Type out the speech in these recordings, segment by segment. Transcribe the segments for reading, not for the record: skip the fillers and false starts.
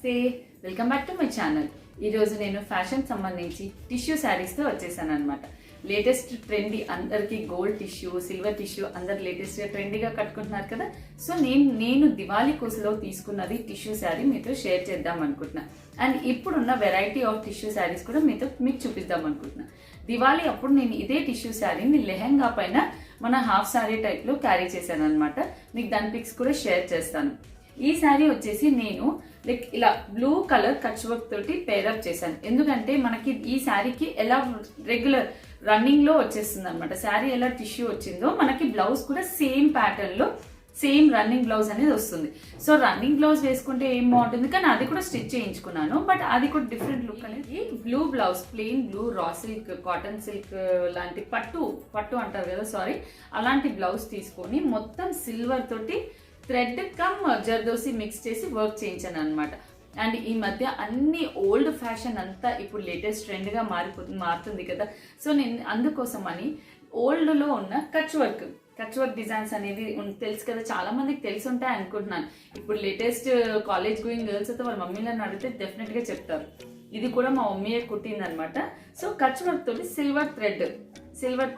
నమస్తే, welcome back to my channel. ఈరోజు నేను ఫ్యాషన్ సంబంధించి టిష్యూ శారీస్తో వచ్చేసాను అనమాట. లేటెస్ట్ ట్రెండీ, అందరికీ గోల్డ్ టిష్యూ, సిల్వర్ టిష్యూ అందరు లేటెస్ట్గా ట్రెండీగా కట్టుకుంటున్నారు కదా. సో నేను దివాళీ కోసలో తీసుకున్నది టిష్యూ శారీ మీతో షేర్ చేద్దాం అనుకుంటున్నా. అండ్ ఇప్పుడున్న వెరైటీ ఆఫ్ టిష్యూ శారీస్ కూడా మీకు చూపిద్దాం అనుకుంటున్నా. దివాళీ అప్పుడు నేను ఇదే టిష్యూ శారీని లెహెంగా పైన మన హాఫ్ శారీ టైప్లో క్యారీ చేశాను అనమాట. మీకు దాని పిక్స్ కూడా షేర్ చేస్తాను. ఈ శారీ వచ్చేసి నేను లైక్ ఇలా బ్లూ కలర్ కచ్ వర్క్ తోటి పేరప్ చేశాను. ఎందుకంటే మనకి ఈ శారీకి ఎలా రెగ్యులర్ రన్నింగ్ లో వచ్చేస్తుంది అనమాట. శారీ ఎలా టిష్యూ వచ్చిందో మనకి బ్లౌజ్ కూడా సేమ్ ప్యాటర్న్ లో సేమ్ రన్నింగ్ బ్లౌజ్ అనేది వస్తుంది. సో రన్నింగ్ బ్లౌజ్ వేసుకుంటే ఏం బాగుంటుంది, కానీ అది కూడా స్టిచ్ చేయించుకున్నాను. బట్ అది కూడా డిఫరెంట్ లుక్ అనేది. Blue blouse, plain blue raw silk, cotton silk లాంటి పట్టు అంటారు కదా, సారీ, అలాంటి బ్లౌజ్ తీసుకొని మొత్తం సిల్వర్ తోటి థ్రెడ్ కమ్ జర్దోసి మిక్స్ చేసి వర్క్ చేయించాను అనమాట. అండ్ ఈ మధ్య అన్ని ఓల్డ్ ఫ్యాషన్ అంతా ఇప్పుడు లేటెస్ట్ ట్రెండ్గా మారుతుంది కదా. సో నేను అందుకోసం అని ఓల్డ్లో ఉన్న కచ్ వర్క్ డిజైన్స్ అనేది తెలుసు కదా, చాలా మందికి తెలిసి ఉంటాయి అనుకుంటున్నాను. ఇప్పుడు లేటెస్ట్ కాలేజ్ గోయింగ్ గర్ల్స్ అయితే వాళ్ళ మమ్మీలను అడిగితే డెఫినెట్గా చెప్తారు. ఇది కూడా మా మమ్మీయే కుట్టింది అనమాట. సో కచ్ వర్క్ తోటి సిల్వర్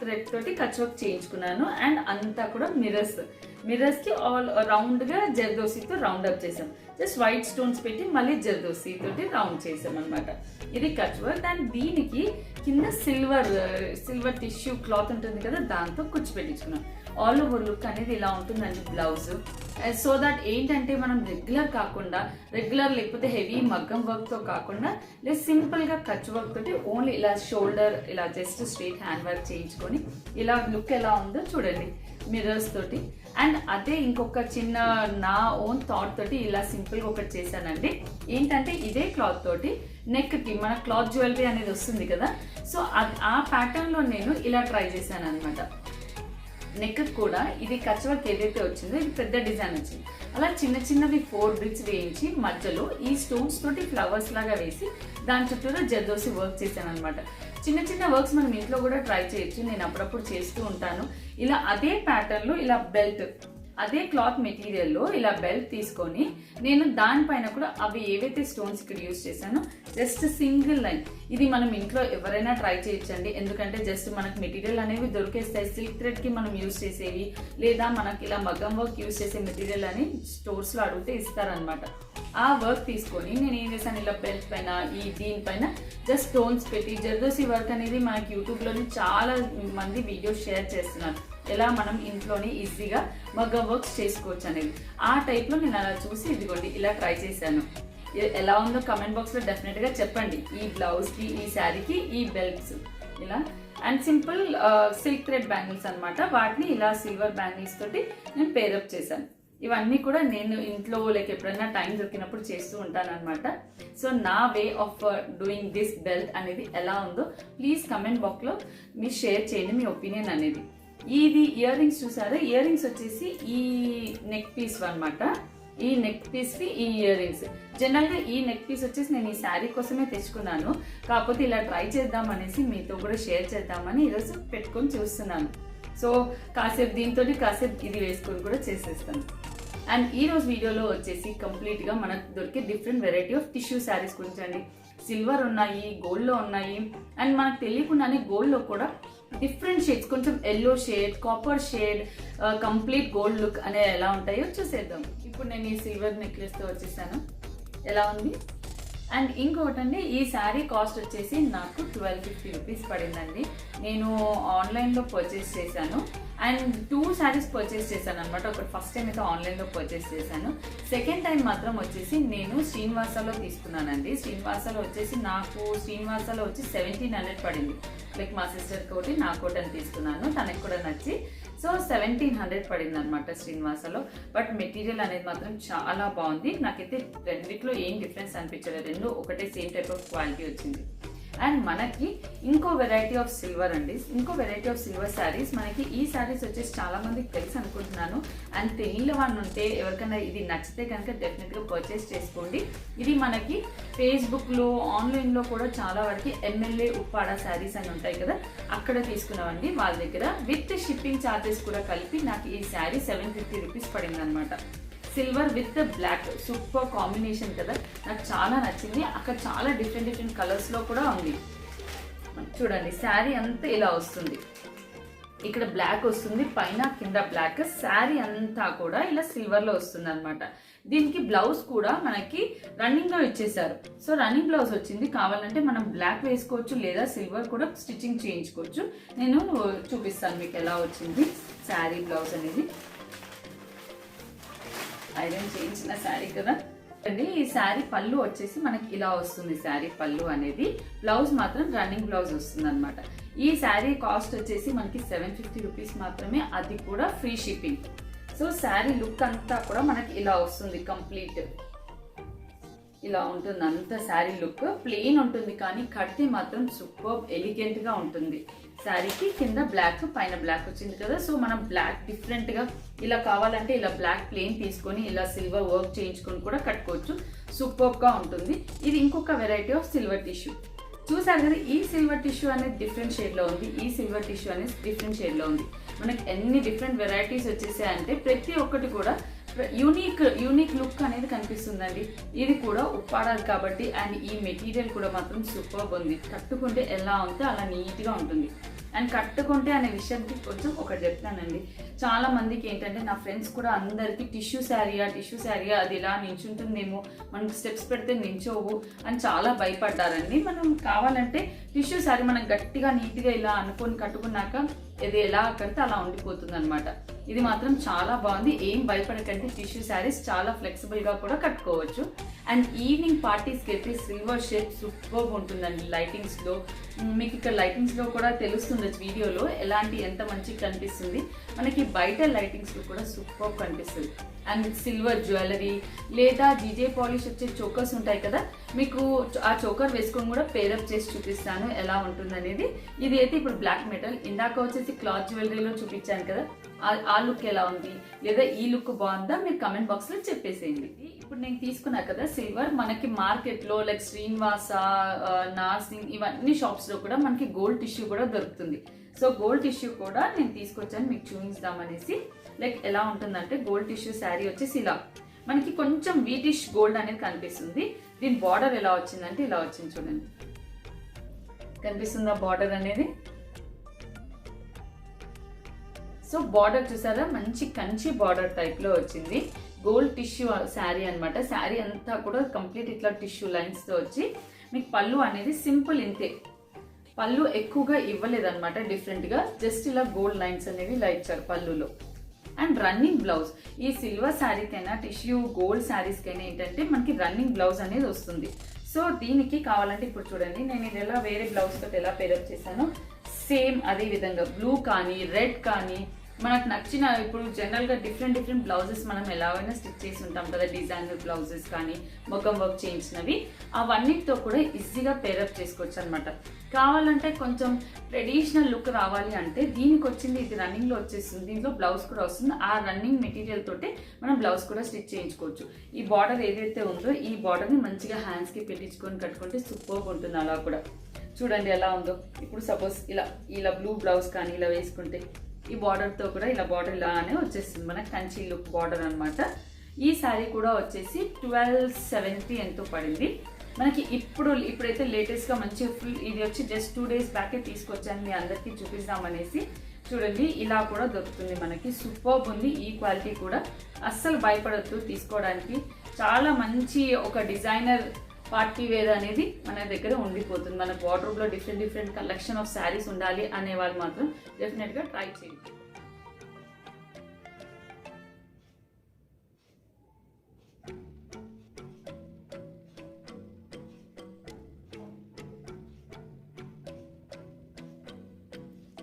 థ్రెడ్ తోటి కచ్ వర్క్ చేయించుకున్నాను. అండ్ అంతా కూడా మిర్రర్స్ కి ఆల్ రౌండ్ గా జర్దోసితో రౌండ్ అప్ చేసాం. జస్ట్ వైట్ స్టోన్స్ పెట్టి మళ్ళీ జర్దోసి తోటి రౌండ్ చేసాం అనమాట. ఇది కచ్ వర్క్. అండ్ దీనికి కింద సిల్వర్ టిష్యూ క్లాత్ ఉంటుంది కదా, దాంతో కుచ్చి పెట్టించుకున్నాం. ఆల్ ఓవర్ లుక్ అనేది ఇలా ఉంటుందండి బ్లౌజ్. సో దట్ ఏంటంటే మనం రెగ్యులర్ లేకపోతే హెవీ మగ్గం వర్క్ తో కాకుండా లేదా సింపుల్ గా కచ్ వర్క్ తోటి ఓన్లీ ఇలా షోల్డర్ ఇలా జస్ట్ స్ట్రైట్ హ్యాండ్ వర్క్ చేయించుకొని ఇలా లుక్ ఎలా ఉందో చూడండి మిర్రర్స్ తోటి. అండ్ అదే ఇంకొక చిన్న నా ఓన్ థాట్ తోటి ఇలా సింపుల్ గా ఒకటి చేశానండి. ఏంటంటే ఇదే క్లాత్ తోటి నెక్ కి మన క్లాత్ జ్యువెలరీ అనేది వస్తుంది కదా, సో ఆ ప్యాటర్న్ లో నేను ఇలా ట్రై చేశాను అనమాట. నెక్ కూడా ఇది కచ్ వర్క్ ఏదైతే వచ్చిందో ఇది పెద్ద డిజైన్ వచ్చింది. అలా చిన్నవి 4 బ్రిక్స్ వేయించి మధ్యలో ఈ స్టోన్స్ తోటి ఫ్లవర్స్ లాగా వేసి దాని చుట్టూలో జర్దోసి వర్క్ చేశాను అనమాట. చిన్న వర్క్స్ మనం ఇంట్లో కూడా ట్రై చేయొచ్చు. నేను అప్పుడప్పుడు చేస్తూ ఉంటాను. ఇలా అదే ప్యాటర్న్ లో ఇలా బెల్ట్, అదే క్లాత్ మెటీరియల్లో ఇలా బెల్ట్ తీసుకొని నేను దానిపైన కూడా అవి ఏవైతే స్టోన్స్ ఇక్కడ యూజ్ చేశానో జస్ట్ సింగిల్ లైన్, ఇది మనం ఇంట్లో ఎవరైనా ట్రై చేయొచ్చండి. ఎందుకంటే జస్ట్ మనకు మెటీరియల్ అనేవి దొరికేస్తాయి. సిల్క్ థ్రెడ్ కి మనం యూజ్ చేసేవి లేదా మనకి ఇలా మగ్గం వర్క్ యూజ్ చేసే మెటీరియల్ అని స్టోర్స్ లో అడిగితే ఇస్తారనమాట. ఆ వర్క్ తీసుకొని నేను ఏం చేశాను, ఇలా బెల్ట్ పైన దీనిపైన జస్ట్ స్టోన్స్ పెట్టి జర్దోసి వర్క్ అనేది మనకి యూట్యూబ్లోని చాలా మంది వీడియోస్ షేర్ చేస్తున్నారు, ఎలా మనం ఇంట్లోనే ఈజీగా మగ్గం వర్క్స్ చేసుకోవచ్చు అనేది. ఆ టైప్లో నేను అలా చూసి ఇదిగోండి ఇలా ట్రై చేశాను. ఎలా ఉందో కమెంట్ బాక్స్లో డెఫినెట్గా చెప్పండి. ఈ బ్లౌజ్కి, ఈ శారీకి ఈ బెల్ట్స్ ఇలా and simple silk thread bangles అనమాట. వాటిని ఇలా సిల్వర్ బ్యాంగిల్స్ తోటి నేను పేరప్ చేశాను. ఇవన్నీ కూడా నేను ఇంట్లో లైక్ ఎప్పుడైనా టైం దొరికినప్పుడు చేస్తూ ఉంటాను అనమాట. సో నా way of doing this belt అనేది ఎలా ఉందో ప్లీజ్ కమెంట్ బాక్స్లో మీరు షేర్ చేయండి మీ ఒపీనియన్ అనేది. ఇది ఇయర్ రింగ్స్ చూసారా, ఇయర్ రింగ్స్ వచ్చేసి ఈ నెక్ పీస్ అనమాట. ఈ నెక్ పీస్ కి ఈ ఇయర్ రింగ్స్, జనరల్ గా ఈ నెక్ పీస్ వచ్చేసి నేను ఈ శారీ కోసమే తెచ్చుకున్నాను. కాకపోతే ఇలా ట్రై చేద్దాం అనేసి మీతో కూడా షేర్ చేద్దామని ఈరోజు పెట్టుకొని చూస్తున్నాను. సో కాసేపు దీంతో కాసేపు ఇది వేసుకొని కూడా చేసేస్తాను. అండ్ ఈ రోజు వీడియోలో వచ్చేసి కంప్లీట్ గా మనకు దొరికే different variety of tissue saris గురించి అండి. సిల్వర్ ఉన్నాయి, గోల్డ్ లో ఉన్నాయి, అండ్ మనకు తెలియకుండానే గోల్డ్ లో కూడా డిఫరెంట్ షేడ్స్, కొంచెం yellow shade, copper shade, complete gold look అనే ఎలా ఉంటాయో చూసేద్దాం. ఇప్పుడు నేను ఈ సిల్వర్ నెక్లెస్ తో వచ్చేసాను. ఎలా ఉంది? అండ్ ఇంకొకటండి, ఈ శారీ కాస్ట్ వచ్చేసి నాకు 1250 రూపీస్ పడిందండి. నేను ఆన్లైన్లో పర్చేస్ చేశాను. అండ్ 2 శారీస్ పర్చేస్ చేశాను అనమాట. ఒకటి ఫస్ట్ టైం అయితే ఆన్లైన్లో పర్చేస్ చేశాను. సెకండ్ టైం మాత్రం వచ్చేసి నేను శ్రీనివాసాలో తీసుకున్నానండి. శ్రీనివాసాలో వచ్చేసి నాకు 1700 పడింది. లైక్ మా సిస్టర్కి ఒకటి నాకు ఒకటి అని తీసుకున్నాను, తనకి కూడా నచ్చి. సో 1700 పడింది అనమాట శ్రీనివాసలో. బట్ మెటీరియల్ అనేది మాత్రం చాలా బాగుంది. నాకైతే రెండిట్లో ఏం డిఫరెన్స్ అనిపించలేదు, రెండు ఒకటే సేమ్ టైప్ ఆఫ్ క్వాలిటీ వచ్చింది. అండ్ మనకి ఇంకో వెరైటీ ఆఫ్ సిల్వర్ అండి, ఇంకో వెరైటీ ఆఫ్ సిల్వర్ శారీస్. మనకి ఈ శారీస్ వచ్చేసి చాలా మందికి తెలుసు అనుకుంటున్నాను. అండ్ తెలియని వాళ్ళు ఉంటే ఎవరికైనా ఇది నచ్చితే కనుక డెఫినెట్గా పర్చేస్ చేసుకోండి. ఇది మనకి ఫేస్బుక్లో, ఆన్లైన్లో కూడా చాలా వరకు ఎమ్మెల్యే ఉప్పాడ శారీస్ అని ఉంటాయి కదా, అక్కడ తీసుకున్నామండి వాళ్ళ దగ్గర. విత్ షిప్పింగ్ ఛార్జెస్ కూడా కలిపి నాకు ఈ శారీ 750 రూపీస్ పడింది అనమాట. Silver with black super combination కదా, నాకు చాలా నచ్చింది. అక్కడ చాలా డిఫరెంట్ కలర్స్లో కూడా ఉంది. చూడండి శారీ అంతా ఇలా వస్తుంది, ఇక్కడ బ్లాక్ వస్తుంది, పైన కింద బ్లాక్, శారీ అంతా కూడా ఇలా సిల్వర్లో వస్తుంది అనమాట. దీనికి బ్లౌజ్ కూడా మనకి రన్నింగ్లో ఇచ్చేసారు. సో రన్నింగ్ బ్లౌజ్ వచ్చింది, కావాలంటే మనం బ్లాక్ వేసుకోవచ్చు లేదా సిల్వర్ కూడా స్టిచ్చింగ్ చేయించుకోవచ్చు. నేను చూపిస్తాను మీకు ఎలా వచ్చింది శారీ బ్లౌజ్ అనేది. ఐరన్ చేయించిన శారీ కదా అండి. ఈ శారీ పళ్ళు వచ్చేసి మనకి ఇలా వస్తుంది, శారీ పళ్ళు అనేది. బ్లౌజ్ మాత్రం రన్నింగ్ బ్లౌజ్ వస్తుంది అనమాట. ఈ శారీ కాస్ట్ వచ్చేసి మనకి 750 రూపీస్ మాత్రమే, అది కూడా free shipping. So sari look అంతా కూడా మనకి ఇలా వస్తుంది, కంప్లీట్ ఇలా ఉంటుంది అంత. శారీ లుక్ ప్లెయిన్ ఉంటుంది కానీ కడితే మాత్రం సూపర్ ఎలిగెంట్ గా ఉంటుంది. శారీకి కింద బ్లాక్ పైన బ్లాక్ వచ్చింది కదా, సో మనం బ్లాక్ డిఫరెంట్ గా ఇలా కావాలంటే ఇలా బ్లాక్ ప్లెయిన్ తీసుకొని ఇలా సిల్వర్ వర్క్ చేయించుకొని కూడా కట్టుకోవచ్చు, సూపర్ గా ఉంటుంది. ఇది ఇంకొక వెరైటీ ఆఫ్ సిల్వర్ టిష్యూ. చూసారు కదా, ఈ సిల్వర్ టిష్యూ అనేది డిఫరెంట్ షేడ్ లో ఉంది, ఈ సిల్వర్ టిష్యూ అనేది డిఫరెంట్ షేడ్ లో ఉంది. మనకి ఎన్ని డిఫరెంట్ వెరైటీస్ వచ్చేసాయంటే ప్రతి ఒక్కటి కూడా యూనిక్ లుక్ అనేది కనిపిస్తుందండి. ఇది కూడా ఉప్పాడాలి కాబట్టి, అండ్ ఈ మెటీరియల్ కూడా మాత్రం సూపర్ ఉంది. కట్టుకుంటే ఎలా ఉంటే అలా నీట్ గా ఉంటుంది. అండ్ కట్టుకుంటే అనే విషయానికి కొంచెం ఒకటి చెప్తానండి. చాలా మందికి ఏంటంటే, నా ఫ్రెండ్స్ కూడా అందరికి టిష్యూ శారీయా అది ఇలా నించుంటుందేమో, మనకు స్టెప్స్ పెడితే నించోవు అని చాలా భయపడ్డారండి. మనం కావాలంటే టిష్యూ శారీ మనం గట్టిగా నీట్గా ఇలా అనుకొని కట్టుకున్నాక ఇది ఎలా కడితే అలా ఉండిపోతుంది అనమాట. ఇది మాత్రం చాలా బాగుంది, ఏం భయపడకండి. టిష్యూ శారీస్ చాలా ఫ్లెక్సిబుల్ గా కూడా కట్టుకోవచ్చు. అండ్ ఈవినింగ్ పార్టీస్కి అయితే సిల్వర్ షేప్ సూపర్ ఉంటుందండి. లైటింగ్స్ లో మీకు ఇక్కడ లైటింగ్స్ లో కూడా తెలుస్తుంది వీడియోలో ఎంత మంచిగా కనిపిస్తుంది. మనకి బయట లైటింగ్స్ లో కూడా సూపర్ కనిపిస్తుంది. అండ్ సిల్వర్ జ్యువెలరీ లేదా జీజే పాలిష్ వచ్చే చోకర్స్ ఉంటాయి కదా, మీకు ఆ చోకర్ వేసుకొని కూడా పేరప్ చేసి చూపిస్తాను ఎలా ఉంటుంది అనేది. ఇది అయితే ఇప్పుడు బ్లాక్ మెటల్, ఇందాక వచ్చేసి క్లాత్ జ్యువెలరీలో చూపించాను కదా, ఆ లుక్ ఎలా ఉంది లేదా ఈ లుక్ బాగుందా మీరు కమెంట్ బాక్స్ లో చెప్పేసేయండి. ఇప్పుడు నేను తీసుకున్నా కదా సిల్వర్, మనకి మార్కెట్ లో లైక్ శ్రీనివాస, నార్సింగ్ ఇవన్నీ షాప్స్ లో కూడా మనకి గోల్డ్ టిష్యూ కూడా దొరుకుతుంది. సో గోల్డ్ టిష్యూ కూడా నేను తీసుకొచ్చాను మీకు చూపిస్తామనేసి. లైక్ ఎలా ఉంటుందంటే, గోల్డ్ టిష్యూ శారీ వచ్చేసి ఇలా మనకి కొంచెం వీటిష్ గోల్డ్ అనేది కనిపిస్తుంది. దీని బార్డర్ ఎలా వచ్చిందంటే ఇలా వచ్చింది, చూడండి కనిపిస్తుందా బార్డర్ అనేది. సో బార్డర్ చూసారా, మంచి కంచి బార్డర్ టైప్ లో వచ్చింది. గోల్డ్ టిష్యూ శారీ అనమాట. శారీ అంతా కూడా కంప్లీట్ ఇట్లా టిష్యూ లైన్స్ తో వచ్చి, మీకు పళ్ళు అనేది సింపుల్ ఇంతే, పళ్ళు ఎక్కువగా ఇవ్వలేదన్నమాట. డిఫరెంట్ గా జస్ట్ ఇలా గోల్డ్ లైన్స్ అనేవి ఇలా ఇచ్చారు పళ్ళులో. అండ్ రన్నింగ్ బ్లౌజ్, ఈ సిల్వర్ శారీకైనా టిష్యూ గోల్డ్ శారీస్కైనా ఏంటంటే మనకి రన్నింగ్ బ్లౌజ్ అనేది వస్తుంది. సో దీనికి కావాలంటే ఇప్పుడు చూడండి, నేను ఇది ఎలా వేరే బ్లౌజ్ తోటి ఎలా పేరప్ చేశాను, సేమ్ అదే విధంగా బ్లూ కానీ రెడ్ కానీ మనకు నచ్చిన, ఇప్పుడు జనరల్ గా డిఫరెంట్ బ్లౌజెస్ మనం ఎలాగైనా స్టిచ్ చేసి ఉంటాం కదా, డిజైనర్ బ్లౌజెస్ కానీ మొగం వర్క్ చేయించినవి, అవన్నిటితో కూడా ఈజీగా పేరప్ చేసుకోవచ్చు అనమాట. కావాలంటే కొంచెం ట్రెడిషనల్ లుక్ రావాలి అంటే దీనికి వచ్చింది, ఇది రన్నింగ్ లో వచ్చేస్తుంది, దీంట్లో బ్లౌజ్ కూడా వస్తుంది. ఆ రన్నింగ్ మెటీరియల్ తోటే మనం బ్లౌజ్ కూడా స్టిచ్ చేయించుకోవచ్చు. ఈ బార్డర్ ఏదైతే ఉందో ఈ బార్డర్ ని మంచిగా హ్యాండ్స్ కి పెట్టించుకొని కట్టుకుంటే సూపర్ ఉంటుంది. అలా కూడా చూడండి ఎలా ఉందో. ఇప్పుడు సపోజ్ ఇలా బ్లూ బ్లౌజ్ కానీ ఇలా వేసుకుంటే ఈ బార్డర్ తో కూడా ఇలా బార్డర్ ఇలానే వచ్చేస్తుంది, మనకి కంచి లుక్ బార్డర్ అనమాట. ఈ శారీ కూడా వచ్చేసి 1270 ఎంతో పడింది మనకి. ఇప్పుడైతే లేటెస్ట్ గా మంచి ఫుల్, ఇది వచ్చి జస్ట్ 2 days బ్యాకే తీసుకొచ్చాను మీ అందరికి చూపిస్తామనేసి. చూడండి ఇలా కూడా దొరుకుతుంది మనకి, సూపర్ ఉంది. ఈ క్వాలిటీ కూడా అస్సలు భయపడద్దు తీసుకోవడానికి. చాలా మంచి ఒక డిజైనర్ పార్టీ వేర్ అనేది మన దగ్గర ఉండిపోతుంది. మన వార్డ్రోబ్ లో డిఫరెంట్ కలెక్షన్ ఆఫ్ శారీస్ ఉండాలి అనే వాళ్ళు మాత్రం డెఫినెట్ గా ట్రై చేయండి.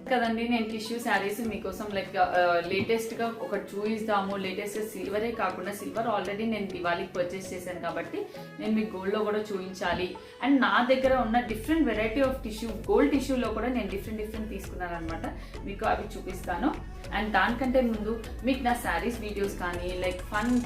కదండి, నేను టిష్యూ శారీస్ మీకోసం లైక్ లేటెస్ట్ గా ఒకటి చూపిస్తాము. లేటెస్ట్ సిల్వరే కాకుండా, సిల్వర్ ఆల్రెడీ నేను దివాళీకి పర్చేస్ చేశాను కాబట్టి నేను మీకు గోల్డ్ లో కూడా చూపించాలి. అండ్ నా దగ్గర ఉన్న different variety of tissue, gold టిష్యూలో కూడా నేను డిఫరెంట్ తీసుకున్నాను అనమాట, మీకు అవి చూపిస్తాను. అండ్ దానికంటే ముందు మీకు నా శారీస్ వీడియోస్ కానీ లైక్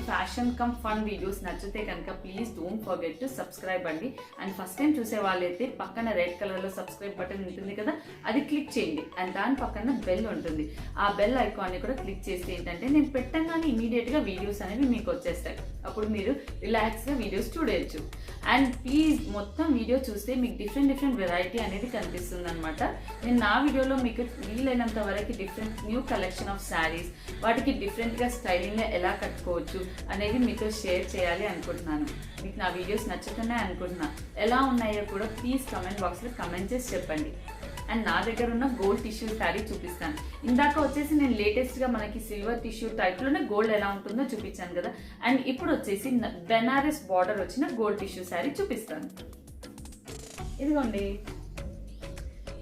ఫ్యాషన్ ఫన్ వీడియోస్ నచ్చితే కనుక please don't forget to subscribe అండి. అండ్ ఫస్ట్ టైం చూసే వాళ్ళైతే పక్కన రెడ్ కలర్ లో సబ్స్క్రైబ్ బటన్ ఉంటుంది కదా, అది క్లిక్ చేయండి. అండ్ దాని పక్కన బెల్ ఉంటుంది. ఆ బెల్ ఐకాన్ని కూడా క్లిక్ చేస్తే ఏంటంటే నేను పెట్టగానే ఇమీడియట్గా వీడియోస్ అనేవి మీకు వచ్చేస్తాయి. అప్పుడు మీరు రిలాక్స్గా వీడియోస్ చూడవచ్చు. అండ్ ప్లీజ్ మొత్తం వీడియో చూస్తే మీకు డిఫరెంట్ వెరైటీ అనేది కనిపిస్తుంది అనమాట. నేను నా వీడియోలో మీకు వీలైనంత వరకు different new collection of saris, వాటికి డిఫరెంట్గా స్టైలింగ్గా ఎలా కట్టుకోవచ్చు అనేది మీతో షేర్ చేయాలి అనుకుంటున్నాను. మీకు నా వీడియోస్ నచ్చుతున్నాయి అనుకుంటున్నా. ఎలా ఉన్నాయో కూడా ప్లీజ్ కమెంట్ బాక్స్లో కమెంట్ చేసి చెప్పండి. అండ్ నా దగ్గర ఉన్న గోల్డ్ టిష్యూ శారీ చూపిస్తాను. ఇందాక వచ్చేసి నేను లేటెస్ట్గా మనకి సిల్వర్ టిష్యూ టైప్లోనే గోల్డ్ ఎలా ఉంటుందో చూపించాను కదా. అండ్ ఇప్పుడు వచ్చేసి బెనారస్ బార్డర్ వచ్చిన గోల్డ్ టిష్యూ శారీ చూపిస్తాను. ఇదిగోండి,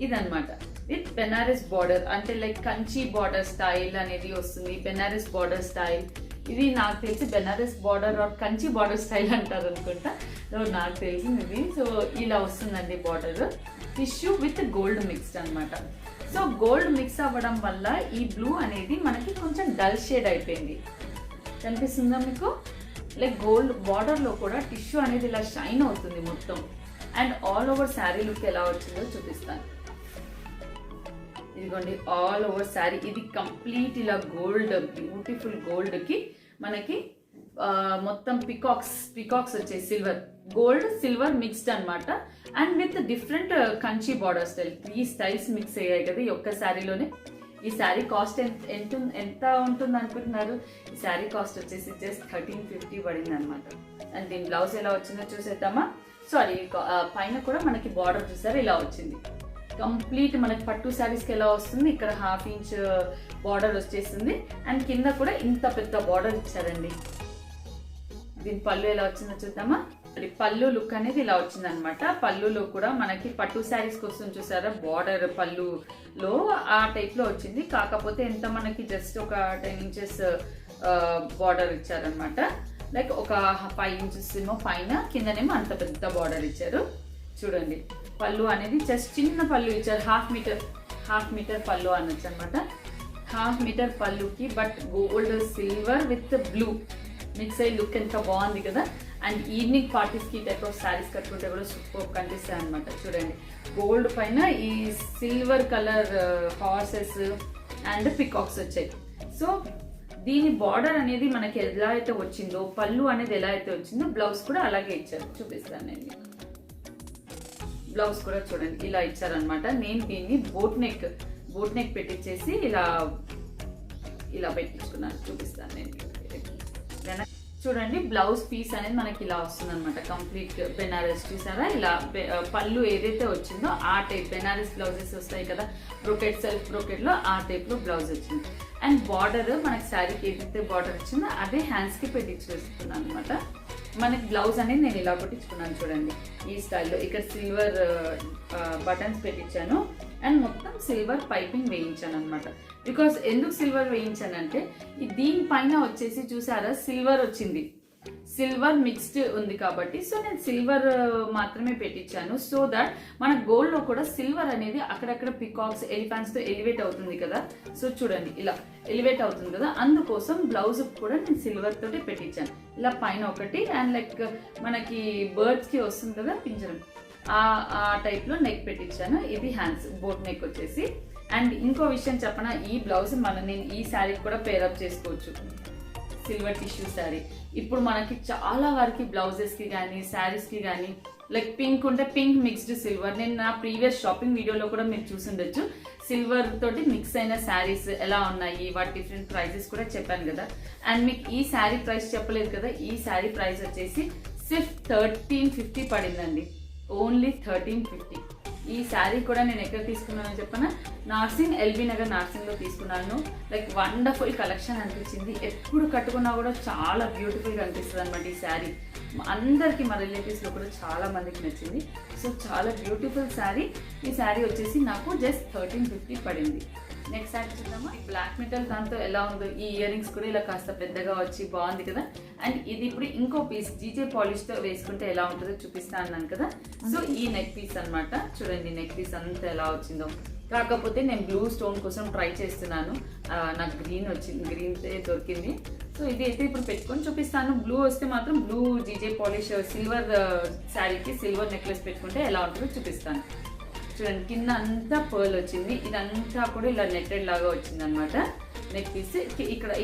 ఇదనమాట విత్ బెనారస్ బార్డర్, అంటే లైక్ కంచి బార్డర్ స్టైల్ అనేది వస్తుంది. బెనారస్ బార్డర్ స్టైల్ ఇది నాకు తెలిసి Banaras border or Kanchi border style అంటారు అనుకుంటా. సో నాకు తెలిసింది ఇది. సో ఇలా వస్తుందండి border. Tissue with gold mixed అనమాట. సో గోల్డ్ మిక్స్ అవ్వడం వల్ల ఈ బ్లూ అనేది మనకి కొంచెం డల్ షేడ్ అయిపోయింది. కనిపిస్తుందా మీకు? లైక్ గోల్డ్ బార్డర్లో కూడా టిష్యూ అనేది ఇలా షైన్ అవుతుంది మొత్తం. And all over sari look ఎలా వచ్చిందో చూపిస్తాను. ఇదిగోండి ఆల్ ఓవర్ శారీ. ఇది కంప్లీట్ ఇలా గోల్డ్, బ్యూటిఫుల్ గోల్డ్కి మనకి మొత్తం పికాక్స్ వచ్చాయి. సిల్వర్ గోల్డ్ సిల్వర్ మిక్స్డ్ అనమాట. And with different Kanchi border style. 3 styles mix అయ్యాయి కదా ఈ ఒక్క శారీలోనే. ఈ శారీ కాస్ట్ ఎంత ఉంటుంది అనుకుంటున్నారు? ఈ శారీ కాస్ట్ వచ్చేసి జస్ట్ 1350 పడింది అనమాట. అండ్ దీని బ్లౌజ్ ఎలా వచ్చిందో చూసేద్దామా? సారీ, పైన కూడా మనకి బార్డర్ చూసారా ఇలా వచ్చింది. కంప్లీట్ మనకి పట్టు శారీస్కి ఎలా వస్తుంది, ఇక్కడ 1/2 ఇంచ్ బార్డర్ వచ్చేసింది. అండ్ కింద కూడా ఇంత పెద్ద బార్డర్ ఇచ్చారండి. దీని పళ్ళు ఎలా వచ్చిందో చూద్దామా? పళ్ళు లుక్ అనేది ఇలా వచ్చింది అనమాట. పళ్ళులో కూడా మనకి పట్టు శారీస్కి వస్తుంది చూసారా, బార్డర్ పళ్ళులో ఆ టైప్లో వచ్చింది. కాకపోతే ఎంత మనకి జస్ట్ ఒక 10 ఇంచెస్ బార్డర్ ఇచ్చారనమాట. లైక్ ఒక 5 ఇంచెస్ ఏమో పైన, కిందనేమో అంత పెద్ద బార్డర్ ఇచ్చారు. చూడండి పళ్ళు అనేది జస్ట్ చిన్న పళ్ళు ఇచ్చారు. హాఫ్ మీటర్ పళ్ళు అనొచ్చు అనమాట. 1/2 మీటర్ పళ్ళుకి but gold silver with blue mix అయ్యి లుక్ ఎంత బాగుంది కదా. అండ్ ఈవినింగ్ పార్టీస్కి టైప్ ఆఫ్ శారీస్ కట్టుకుంటే కూడా సూపర్ కనిపిస్తాయి అనమాట. చూడండి గోల్డ్ పైన ఈ silver colour horses and peacocks వచ్చాయి. సో దీని బార్డర్ అనేది మనకి ఎలా అయితే వచ్చిందో, పళ్ళు అనేది ఎలా అయితే వచ్చిందో, బ్లౌజ్ కూడా అలాగే ఇచ్చారు. చూపిస్తాను నేను. బ్లౌజ్ కూడా చూడండి ఇలా ఇచ్చారనమాట. నేను దీన్ని బోట్ నెక్ పెట్టించేసి ఇలా పెట్టించుకున్నాను. చూపిస్తాను నేను. చూడండి బ్లౌజ్ పీస్ అనేది మనకి ఇలా వస్తుంది అనమాట. కంప్లీట్ బెనారస్ చూసారా, ఇలా పళ్ళు ఏదైతే వచ్చిందో ఆ టైప్ బెనారస్ బ్లౌజెస్ వస్తాయి కదా, బ్రోకెట్ సెల్ఫ్ బ్రోకెట్లో ఆ టైప్లో బ్లౌజ్ వచ్చింది. అండ్ బార్డర్ మనకి శారీకి ఏదైతే బార్డర్ వచ్చిందో అదే హ్యాండ్స్కి పెట్టించుకున్నాను అనమాట. మనకి బ్లౌజ్ అనేది నేను ఇలా కొట్టించుకున్నాను చూడండి ఈ స్టైల్లో. ఇక్కడ సిల్వర్ బటన్స్ పెట్టించాను అండ్ మొత్తం సిల్వర్ పైపింగ్ వేయించాను అనమాట. బికాస్ ఎందుకు సిల్వర్ వేయించానంటే దీనిపైన వచ్చేసి చూసారా సిల్వర్ వచ్చింది, సిల్వర్ మిక్స్డ్ ఉంది కాబట్టి సో నేను సిల్వర్ మాత్రమే పెట్టించాను. సో దట్ మన గోల్డ్లో కూడా సిల్వర్ అనేది అక్కడక్కడ పికాక్స్ ఎలిఫాంట్స్తో ఎలివేట్ అవుతుంది కదా. సో చూడండి ఇలా ఎలివేట్ అవుతుంది కదా, అందుకోసం బ్లౌజ్ కూడా నేను సిల్వర్ తోటి పెట్టించాను. ఇలా పైన ఒకటి అండ్ లైక్ మనకి బర్డ్స్కి వస్తుంది కదా పింజరం, ఆ టైప్లో నెక్ పెట్టించాను. ఇది హ్యాండ్స్ బోట్ నెక్ వచ్చేసి. అండ్ ఇంకో విషయం చెప్పనా, ఈ బ్లౌజ్ నేను ఈ శారీ కూడా పేరప్ చేసుకోవచ్చు. సిల్వర్ టిష్యూ శారీ ఇప్పుడు మనకి చాలా వరకు బ్లౌజెస్కి కానీ శారీస్కి కానీ లైక్ పింక్ ఉంటే పింక్ మిక్స్డ్ సిల్వర్. నేను నా ప్రీవియస్ షాపింగ్ వీడియోలో కూడా మీరు చూసుండొచ్చు. సిల్వర్ తోటి మిక్స్ అయిన శారీస్ ఎలా ఉన్నాయి, వాటి డిఫరెంట్ ప్రైజెస్ కూడా చెప్పాను కదా. అండ్ మీకు ఈ శారీ ప్రైస్ చెప్పలేదు కదా, ఈ శారీ ప్రైస్ వచ్చేసి సిర్ఫ్ 1350 పడిందండి. ఓన్లీ 1350. ఈ శారీ కూడా నేను ఎక్కడ తీసుకున్నానో చెప్పనా, ఎల్బీ నగర్ నార్సింగ్లో తీసుకున్నాను. లైక్ వండర్ఫుల్ కలెక్షన్ అనిపించింది. ఎప్పుడు కట్టుకున్నా కూడా చాలా బ్యూటిఫుల్గా అనిపిస్తుంది అనమాట ఈ శారీ. అందరికీ మా రిలేటివ్స్లో కూడా చాలా మందికి నచ్చింది. సో చాలా బ్యూటిఫుల్ శారీ. ఈ శారీ వచ్చేసి నాకు జస్ట్ 1350 పడింది. నెక్స్ట్ శారీ చూద్దామా. బ్లాక్ మెటల్ దాంతో ఎలా ఉందో, ఈ ఇయర్ రింగ్స్ కూడా ఇలా కాస్త పెద్దగా వచ్చి బాగుంది కదా. అండ్ ఇది ఇప్పుడు ఇంకో పీస్ జీజే పాలిష్తో వేసుకుంటే ఎలా ఉంటుందో చూపిస్తా అన్నాను కదా. సో ఈ నెక్ పీస్ అనమాట. చూడండి నెక్ పీస్ అంతా ఎలా వచ్చిందో. కాకపోతే నేను బ్లూ స్టోన్ కోసం ట్రై చేస్తున్నాను. నాకు గ్రీన్ వచ్చింది, గ్రీన్ దొరికింది. సో ఇది అయితే ఇప్పుడు పెట్టుకొని చూపిస్తాను. బ్లూ వస్తే మాత్రం బ్లూ జీజే పాలిష్ సిల్వర్ శారీకి సిల్వర్ నెక్లెస్ పెట్టుకుంటే ఎలా ఉంటుందో చూపిస్తాను. చూడండి కింద అంతా పర్ల్ వచ్చింది, ఇదంతా కూడా ఇలా నెట్టెడ్ లాగా వచ్చింది అనమాట. నెక్ పీస్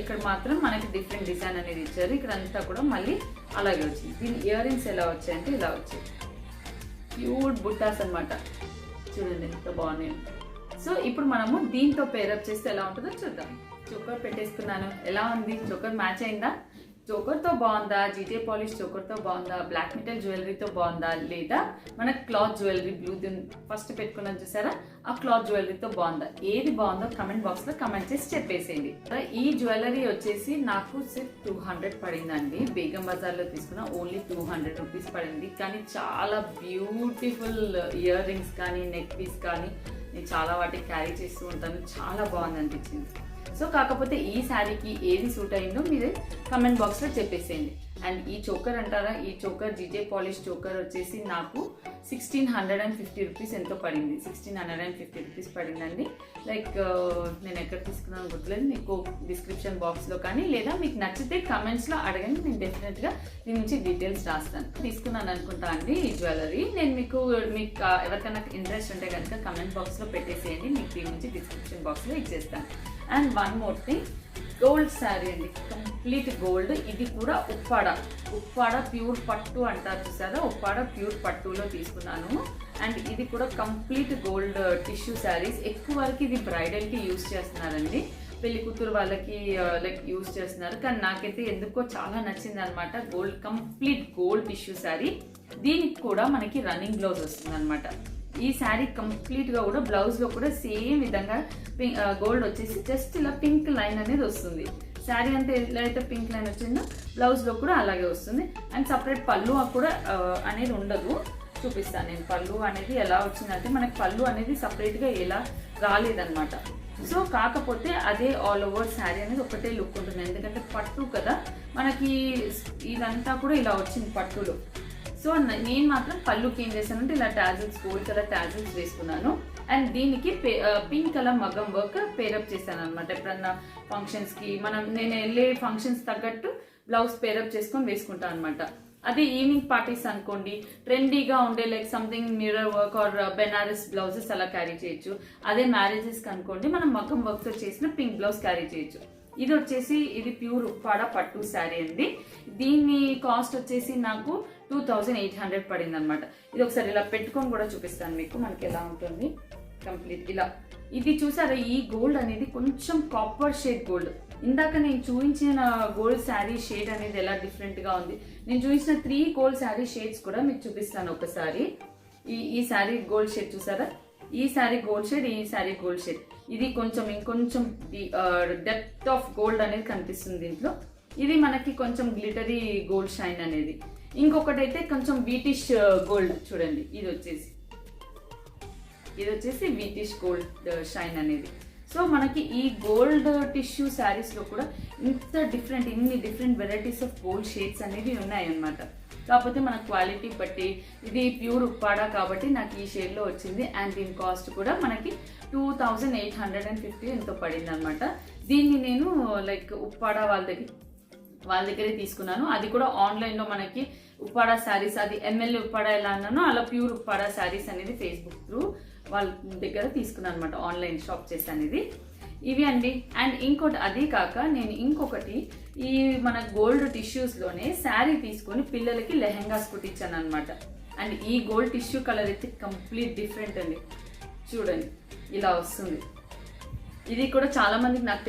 ఇక్కడ మాత్రం మనకి డిఫరెంట్ డిజైన్ అనేది ఇచ్చారు, ఇక్కడ అంతా కూడా మళ్ళీ అలాగే వచ్చింది. దీని ఇయర్ రింగ్స్ ఎలా వచ్చాయంటే ఇలా వచ్చాయి, క్యూట్ బుట్టాస్ అనమాట. చూడండి ఎంత బాగున్నాయి. సో ఇప్పుడు మనము దీంతో పేరప్ చేస్తే ఎలా ఉంటుందో చూద్దాం. చోకర్ పెట్టేసుకున్నాను, ఎలా ఉంది? చోకర్ మ్యాచ్ అయిందా? చోకర్తో బాగుందా, జీజే పాలిష్ చోకర్తో బాగుందా, బ్లాక్ మెటల్ జ్యువెలరీతో బాగుందా, లేదా మన క్లాత్ జ్యువెలరీ బ్లూ ఫస్ట్ పెట్టుకున్నాను చూసారా, ఆ క్లాత్ జ్యువెలరీతో బాగుందా? ఏది బాగుందో కమెంట్ బాక్స్లో కమెంట్ చేసి చెప్పేసేయండి. ఈ జ్యువెలరీ వచ్చేసి నాకు సిర్ఫ్ 200 పడిందండి. బేగం బజార్లో తీసుకున్న ఓన్లీ 200 రూపీస్ పడింది. కానీ చాలా బ్యూటిఫుల్ ఇయర్ రింగ్స్ కానీ నెక్ పీస్ కానీ నేను చాలా వాటికి క్యారీ చేస్తూ ఉంటాను, చాలా బాగుంది అనిపించింది. సో కాకపోతే ఈ శారీకి ఏది సూట్ అయిందో మీరు కమెంట్ బాక్స్లో చెప్పేసేయండి. అండ్ ఈ చోకర్ అంటారా, ఈ చోకర్ జీజే పాలిష్ చోకర్ వచ్చేసి నాకు 1650 రూపీస్ ఎంతో పడింది. 1650 రూపీస్ పడిందండి. లైక్ నేను ఎక్కడ తీసుకున్నాను గుర్తులేదు, మీకు డిస్క్రిప్షన్ బాక్స్లో కానీ లేదా మీకు నచ్చితే కమెంట్స్లో అడగండి, నేను డెఫినెట్గా దీని నుంచి డీటెయిల్స్ రాస్తాను. తీసుకున్నాను అనుకుంటా అండి ఈ జ్యువెలరీ. నేను మీకు ఎవరికైనా ఇంట్రెస్ట్ ఉంటే కనుక కమెంట్ బాక్స్లో పెట్టేసేయండి, మీకు దీని నుంచి డిస్క్రిప్షన్ బాక్స్లో ఇచ్చేస్తాను. And one more thing, gold sari అండి, కంప్లీట్ గోల్డ్. ఇది కూడా ఉప్పాడ ప్యూర్ పట్టు అంటారు చూసారా, ఉప్పాడ ప్యూర్ పట్టులో తీసుకున్నాను. అండ్ ఇది కూడా కంప్లీట్ గోల్డ్ టిష్యూ శారీస్. ఎక్కువ వరకు ఇది బ్రైడల్కి యూజ్ చేస్తున్నారండి, పెళ్లి కూతురు వాళ్ళకి లైక్ యూజ్ చేస్తున్నారు. కానీ నాకైతే ఎందుకో చాలా నచ్చింది అనమాట. Complete gold tissue sari. దీనికి కూడా మనకి రన్నింగ్ బ్లౌజ్ వస్తుంది అనమాట. ఈ శారీ కంప్లీట్గా కూడా బ్లౌజ్లో కూడా సేమ్ విధంగా గోల్డ్ వచ్చేసి జస్ట్ ఇలా పింక్ లైన్ అనేది వస్తుంది. శారీ అంతా ఎలా అయితే పింక్ లైన్ వచ్చిందో బ్లౌజ్లో కూడా అలాగే వస్తుంది. అండ్ సపరేట్ పళ్ళు కూడా అనేది ఉండదు, చూపిస్తాను నేను. పళ్ళు అనేది ఎలా వచ్చిందంటే మనకి పళ్ళు అనేది సపరేట్గా ఎలా రాలేదన్నమాట. సో కాకపోతే అదే ఆల్ ఓవర్ శారీ అనేది ఒకటే లుక్ ఉంటుంది, ఎందుకంటే పట్టు కదా మనకి. ఇదంతా కూడా ఇలా వచ్చింది పట్టులో. సో నేను మాత్రం పళ్ళుకి ఏం చేశానంటే ఇలా టాజిల్స్, గోల్డ్ కలర్ టాజిల్స్ వేసుకున్నాను. అండ్ దీనికి పింక్ కలర్ మగ్గం వర్క్ పేరప్ చేశాను అనమాట. ఎప్పుడన్నా ఫంక్షన్స్కి నేను వెళ్ళే ఫంక్షన్స్ తగ్గట్టు బ్లౌజ్ పేరప్ చేసుకొని వేసుకుంటాను అనమాట. అదే ఈవినింగ్ పార్టీస్ అనుకోండి, ట్రెండీగా ఉండే like something mirror work or Banaras blouses అలా క్యారీ చేయొచ్చు. అదే మ్యారేజెస్కి అనుకోండి మనం మగ్గం వర్క్తో చేసిన పింక్ బ్లౌజ్ క్యారీ చేయొచ్చు. ఇది ప్యూర్ ఉప్పాడ పట్టు శారీ అండి. దీని కాస్ట్ వచ్చేసి నాకు 2800 పడింది అనమాట. ఇది ఒకసారి ఇలా పెట్టుకొని కూడా చూపిస్తాను మీకు, మనకి ఎలా ఉంటుంది కంప్లీట్ ఇలా. ఇది చూసారా, ఈ గోల్డ్ అనేది కొంచెం కాపర్ షేడ్ గోల్డ్. ఇందాక నేను చూపించిన గోల్డ్ శారీ షేడ్ అనేది ఎలా డిఫరెంట్గా ఉంది. నేను చూపించిన 3 గోల్డ్ శారీ షేడ్స్ కూడా మీకు చూపిస్తాను ఒకసారి. ఈ శారీ గోల్డ్ షేడ్ చూసారా, ఈ శారీ గోల్డ్ షేడ్, ఈ శారీ గోల్డ్ షేడ్. ఇది ఇంకొంచెం డెప్త్ ఆఫ్ గోల్డ్ అనేది కనిపిస్తుంది దీంట్లో. ఇది మనకి కొంచెం గ్లిటరీ గోల్డ్ షైన్ అనేది. ఇంకొకటి అయితే కొంచెం వీటిష్ గోల్డ్ చూడండి, ఇది వచ్చేసి వీటిష్ గోల్డ్ షైన్ అనేది. సో మనకి ఈ గోల్డ్ టిష్యూ శారీస్లో కూడా ఇన్ని different varieties of gold shades అనేవి ఉన్నాయన్నమాట. కాకపోతే మన క్వాలిటీ బట్టి ఇది ప్యూర్ ఉప్పాడ కాబట్టి నాకు ఈ షేడ్లో వచ్చింది. అండ్ దీని కాస్ట్ కూడా మనకి 2850 ఎంతో పడింది అనమాట. దీన్ని నేను లైక్ ఉప్పాడ వాళ్ళ దగ్గరే తీసుకున్నాను. అది కూడా ఆన్లైన్లో మనకి ఉప్పాడ శారీస్, అది ఎంఎల్ఏ ఉప్పాడ ఎలా అన్నానో అలా ప్యూర్ ఉప్పాడ శారీస్ అనేది ఫేస్బుక్ త్రూ వాళ్ళ దగ్గర తీసుకున్నాను అనమాట, ఆన్లైన్ షాప్ చేశాను ఇది. ఇవి అండి. అండ్ ఇంకోటి అదే కాక నేను ఇంకొకటి ఈ మన గోల్డ్ టిష్యూస్లోనే శారీ తీసుకొని పిల్లలకి లెహెంగాస్ కుట్టించాను అనమాట. అండ్ ఈ గోల్డ్ టిష్యూ కలర్ అయితే కంప్లీట్ డిఫరెంట్ అండి. చూడండి ఇలా వస్తుంది. ఇది కూడా చాలా మందికి నాకు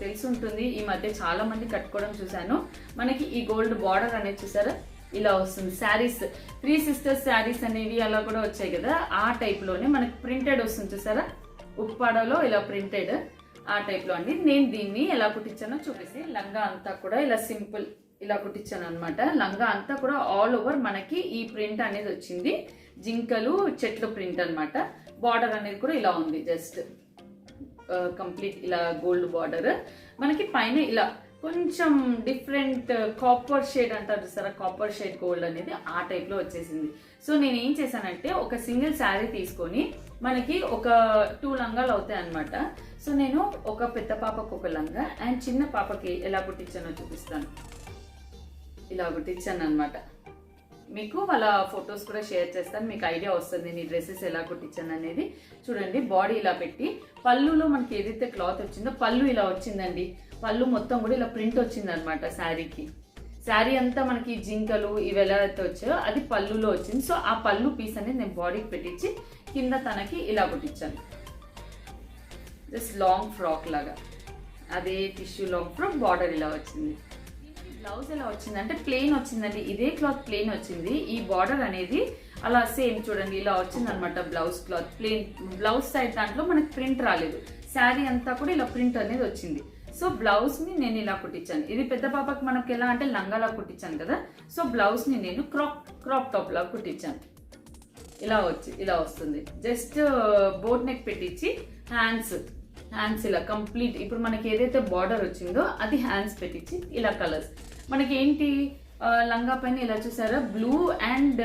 తెలిసి ఉంటుంది, ఈ మధ్య చాలా మంది కట్టుకోవడం చూశాను. మనకి ఈ గోల్డ్ బార్డర్ అనేది చూసారా ఇలా వస్తుంది. శారీస్ 3 సిస్టర్స్ శారీస్ అనేవి అలా కూడా వచ్చాయి కదా, ఆ టైప్లోనే మనకి ప్రింటెడ్ వస్తుంది చూసారా, ఉప్పాడలో ఇలా ప్రింటెడ్ ఆ టైప్లో అండి. నేను దీన్ని ఎలా కుట్టించానో చూపిస్తే, లంగా అంతా కూడా ఇలా సింపుల్ ఇలా కుట్టించాను అనమాట. లంగా అంతా కూడా ఆల్ ఓవర్ మనకి ఈ ప్రింట్ అనేది వచ్చింది, జింకలు చెట్లు ప్రింట్ అనమాట. బార్డర్ అనేది కూడా ఇలా ఉంది, జస్ట్ కంప్లీట్ ఇలా గోల్డ్ బార్డర్. మనకి పైన ఇలా కొంచెం డిఫరెంట్ కాపర్ షేడ్ అంటారు చూసారా, కాపర్ షేడ్ గోల్డ్ అనేది ఆ టైప్లో వచ్చేసింది. సో నేను ఏం చేశానంటే ఒక సింగిల్ శారీ తీసుకొని మనకి ఒక 2 లంగాలు అవుతాయి అనమాట. సో నేను ఒక పెద్ద పాపకు ఒక లంగా అండ్ చిన్న పాపకి ఎలా కుట్టించానో చూపిస్తాను. ఇలా కుట్టించాను అనమాట. మీకు వాళ్ళ ఫొటోస్ కూడా షేర్ చేస్తాను, మీకు ఐడియా వస్తుంది నేను డ్రెస్సెస్ ఎలా కుట్టించాను అనేది. చూడండి బాడీ ఇలా పెట్టి పళ్ళులో మనకి ఏదైతే క్లాత్ వచ్చిందో పళ్ళు ఇలా వచ్చిందండి. పళ్ళు మొత్తం కూడా ఇలా ప్రింట్ వచ్చింది అనమాట శారీకి. శారీ అంతా మనకి జింకలు ఇవి ఎలా అయితే వచ్చాయో అది పళ్ళులో వచ్చింది. సో ఆ పళ్ళు పీస్ అనేది నేను బాడీకి పెట్టించి కింద తనకి ఇలా కుట్టించాను. జస్ట్ లాంగ్ ఫ్రాక్ లాగా, అదే టిష్యూ లాంగ్ ఫ్రాక్, బార్డర్ ఇలా వచ్చింది. బ్లౌజ్ ఎలా వచ్చిందంటే ప్లెయిన్ వచ్చిందండి, ఇదే క్లాత్ ప్లెయిన్ వచ్చింది. ఈ బార్డర్ అనేది అలా సేమ్ చూడండి ఇలా వచ్చింది అనమాట. Blouse cloth plain, blouse side దాంట్లో మనకి ప్రింట్ రాలేదు. శారీ అంతా కూడా ఇలా ప్రింట్ అనేది వచ్చింది. సో బ్లౌజ్ ని నేను ఇలా కుట్టించాను. ఇది పెద్ద పాపకి మనకి ఎలా అంటే లంగాలా కుట్టించాను కదా, సో బ్లౌజ్ ని నేను క్రాప్ టాప్ లా కుట్టించాను. ఇలా వస్తుంది. జస్ట్ బోట్ నెక్ పెట్టించి హ్యాండ్స్ ఇలా కంప్లీట్, ఇప్పుడు మనకి ఏదైతే బార్డర్ వచ్చిందో అది హ్యాండ్స్ పెట్టించి ఇలా కలర్స్. మనకి ఏంటి లంగా పైన ఇలా చూసారా బ్లూ అండ్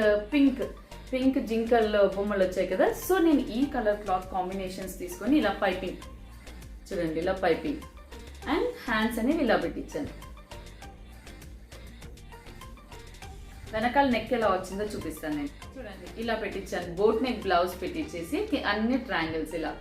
పింక్ జింకల్ బొమ్మలు వచ్చాయి కదా. సో నేను ఈ కలర్ క్లాత్ కాంబినేషన్స్ తీసుకొని ఇలా పైపింగ్, చూడండి ఇలా పైపింగ్ అండ్ హ్యాండ్స్ అనేవి ఇలా పెట్టించాను. వెనకాల నెక్ ఎలా వచ్చిందో చూపిస్తాను నేను. చూడండి ఇలా పెట్టించాను. బోట్ నెక్ బ్లౌజ్ పెట్టించేసి అన్ని ట్రయాంగిల్స్ ఇలా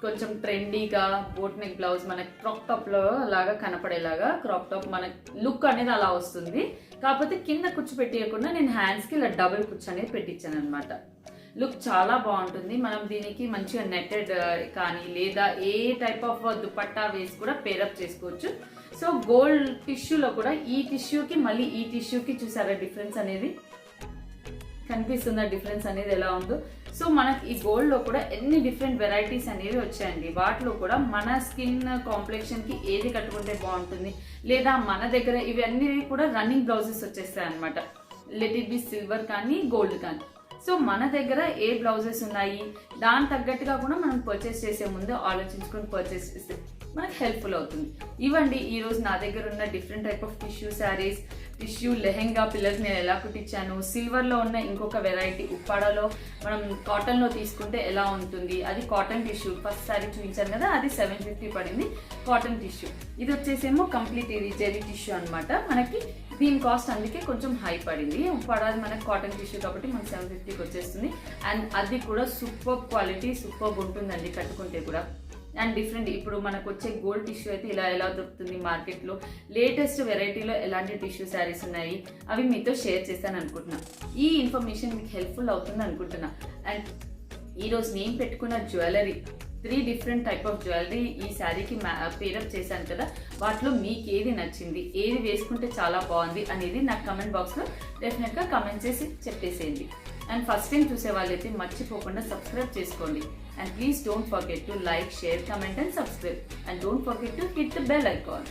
కొంచెం ట్రెండీగా బోట్ నెక్ బ్లౌజ్ మనకి క్రాప్ టాప్ లో లాగా కనపడేలాగా క్రాప్ టాప్ మన లుక్ అనేది అలా వస్తుంది. కాకపోతే కింద కుచ్చు పెట్టేయకుండా నేను హ్యాండ్స్ కి ఇలా డబుల్ కుచ్చు అనేది పెట్టించాను అనమాట. లుక్ చాలా బాగుంటుంది. మనం దీనికి మంచిగా నెట్టెడ్ కానీ లేదా ఏ టైప్ ఆఫ్ దుపట్టా వేసి కూడా పేరప్ చేసుకోవచ్చు. సో గోల్డ్ టిష్యూలో కూడా ఈ టిష్యూకి మళ్ళీ ఈ టిష్యూకి చూసారా డిఫరెన్స్ అనేది కనిపిస్తుందా, డిఫరెన్స్ అనేది ఎలా ఉందో. సో మనకి ఈ గోల్డ్ లో కూడా ఎన్ని డిఫరెంట్ వెరైటీస్ అనేవి వచ్చాయండి. వాటిలో కూడా మన స్కిన్ కాంప్లెక్షన్ కి ఏది కట్టుకుంటే బాగుంటుంది, లేదా మన దగ్గర ఇవన్నీ కూడా రన్నింగ్ బ్లౌజెస్ వచ్చేస్తాయి అనమాట. లెట్ ఇట్ బి సిల్వర్ కానీ గోల్డ్ కానీ. సో మన దగ్గర ఏ బ్లౌజెస్ ఉన్నాయి దాని తగ్గట్టుగా కూడా మనం పర్చేస్ చేసే ముందు ఆలోచించుకొని పర్చేస్ చేస్తే మనకు హెల్ప్ఫుల్ అవుతుంది. ఇవ్వండి ఈరోజు నా దగ్గర ఉన్న different type of tissue saris, tissue lehenga పిల్లలకి నేను ఎలా కుట్టించాను. సిల్వర్లో ఉన్న ఇంకొక వెరైటీ ఉప్పాడలో మనం కాటన్లో తీసుకుంటే ఎలా ఉంటుంది, అది కాటన్ టిష్యూ. ఫస్ట్ శారీ చూపించాను కదా, అది 750 పడింది కాటన్ టిష్యూ. ఇది వచ్చేసేమో కంప్లీట్ ఇది జెరీ టిష్యూ అనమాట. మనకి దీని కాస్ట్ అందుకే కొంచెం హై పడింది. ఉప్పాడది మనకి కాటన్ టిష్యూ కాబట్టి మనకి 750కి వచ్చేస్తుంది. అండ్ అది కూడా సూపర్ క్వాలిటీ, సూపర్ ఉంటుందండి కట్టుకుంటే కూడా. అండ్ డిఫరెంట్ ఇప్పుడు మనకు వచ్చే గోల్డ్ టిష్యూ అయితే ఎలా దొరుకుతుంది మార్కెట్లో, లేటెస్ట్ వెరైటీలో ఎలాంటి టిష్యూ శారీస్ ఉన్నాయి అవి మీతో షేర్ చేస్తాను అనుకుంటున్నా. ఈ ఇన్ఫర్మేషన్ మీకు హెల్ప్ఫుల్ అవుతుంది అనుకుంటున్నా. అండ్ ఈరోజు నేను పెట్టుకున్న jewellery 3 different type of jewellery ఈ శారీకి పేరప్ చేశాను కదా, వాటిలో మీకు ఏది నచ్చింది, ఏది వేసుకుంటే చాలా బాగుంది అనేది నాకు కమెంట్ బాక్స్లో డెఫినెట్గా కమెంట్ చేసి చెప్పేసేయండి. అండ్ ఫస్ట్ టైం చూసే వాళ్ళైతే మర్చిపోకుండా సబ్స్క్రైబ్ చేసుకోండి. And please don't forget to like, share, comment and subscribe. And don't forget to hit the bell icon.